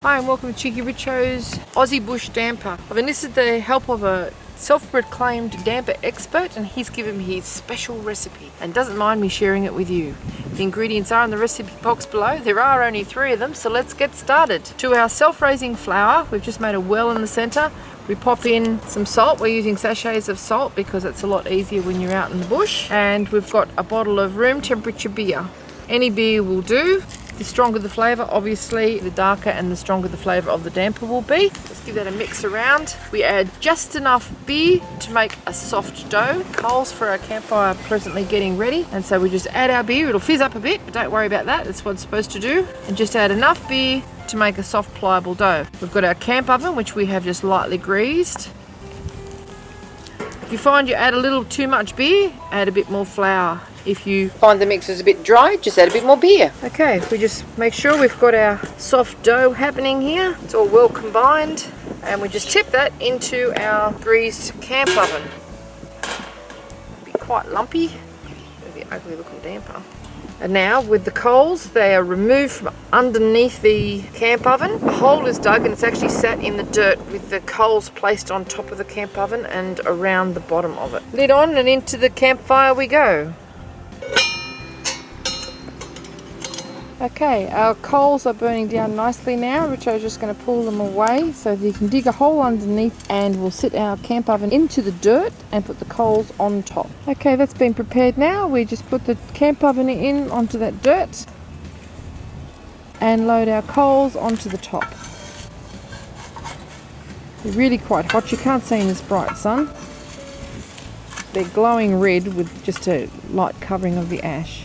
Hi and welcome to Cheeky Richo's Aussie Bush Damper. I've enlisted the help of a self-proclaimed damper expert and he's given me his special recipe and doesn't mind me sharing it with you. The ingredients are in the recipe box below. There are only 3 of them, so let's get started. To our self-raising flour, we've just made a well in the centre. We pop in some salt. We're using sachets of salt because it's a lot easier when you're out in the bush. And we've got a bottle of room temperature beer. Any beer will do. The stronger the flavour, obviously, the darker and the stronger the flavour of the damper will be. Let's give that a mix around. We add just enough beer to make a soft dough. Coals for our campfire presently getting ready. And so we just add our beer. It'll fizz up a bit, but don't worry about that. That's what it's supposed to do. And just add enough beer to make a soft, pliable dough. We've got our camp oven, which we have just lightly greased. If you find you add a little too much beer, add a bit more flour. If you find the mix is a bit dry, just add a bit more beer. Okay, we just make sure we've got our soft dough happening here. It's all well combined. And we just tip that into our greased camp oven. Be quite lumpy. Be an ugly looking damper. And now with the coals, they are removed from underneath the camp oven. A hole is dug and it's actually sat in the dirt with the coals placed on top of the camp oven and around the bottom of it. Lid on and into the campfire we go. Okay, our coals are burning down nicely now. Richo's just going to pull them away so that you can dig a hole underneath, and we'll sit our camp oven into the dirt and put the coals on top. Okay, that's been prepared now. We just put the camp oven in onto that dirt and load our coals onto the top. They're really quite hot. You can't see in this bright sun. They're glowing red with just a light covering of the ash.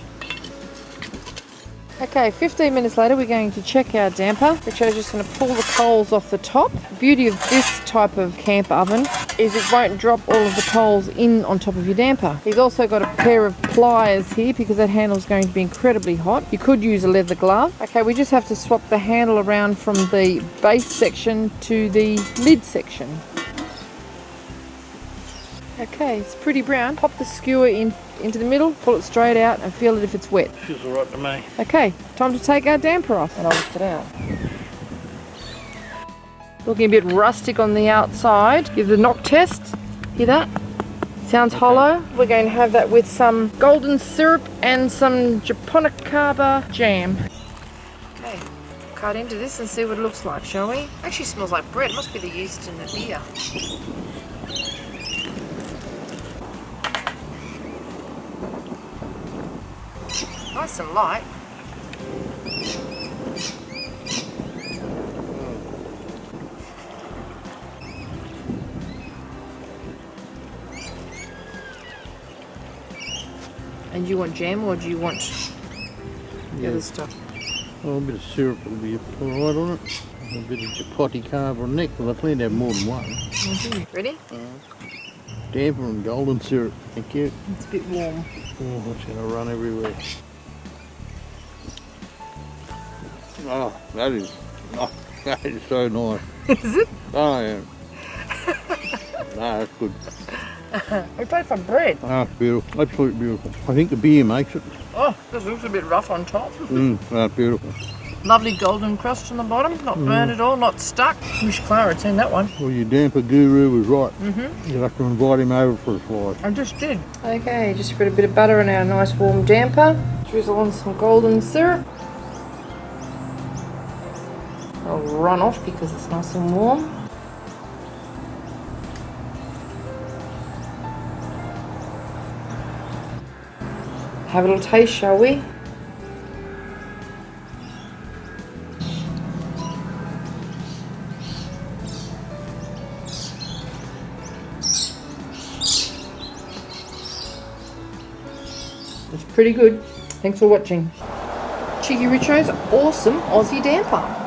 Okay, 15 minutes later we're going to check our damper. Richo's just going to pull the coals off the top. The beauty of this type of camp oven is it won't drop all of the coals in on top of your damper. He's also got a pair of pliers here because that handle is going to be incredibly hot. You could use a leather glove. Okay, we just have to swap the handle around from the base section to the lid section. Okay, it's pretty brown. Pop the skewer into the middle, pull it straight out and feel it if it's wet. Feels alright to me. Okay, time to take our damper off and I'll lift it out. Looking a bit rustic on the outside. Give the knock test. Hear that? Sounds hollow. We're going to have that with some golden syrup and some japonicaba jam. Okay, cut into this and see what it looks like, shall we? Actually smells like bread. It must be the yeast in the beer. Nice and light. And do you want jam or do you want the other stuff? Oh, a bit of syrup will be alright on it. A bit of japonicaba on neck, but I plan to have more than one. Ready? Damper and golden syrup, thank you. It's a bit warm. Oh, it's going to run everywhere. Oh, that is so nice. Is it? Oh, yeah. No, that's good. We played some bread. Oh, it's beautiful. Absolutely beautiful. I think the beer makes it. Oh, this looks a bit rough on top. That's beautiful. Lovely golden crust on the bottom, not burnt at all, not stuck. Wish Clara had seen that one. Well, your damper guru was right. You'll have to invite him over for a fly. I just did. Okay, just put a bit of butter in our nice warm damper. Drizzle on some golden syrup. I'll run off because it's nice and warm. Have a little taste, shall we? It's pretty good. Thanks for watching. Cheeky Richo's awesome Aussie damper.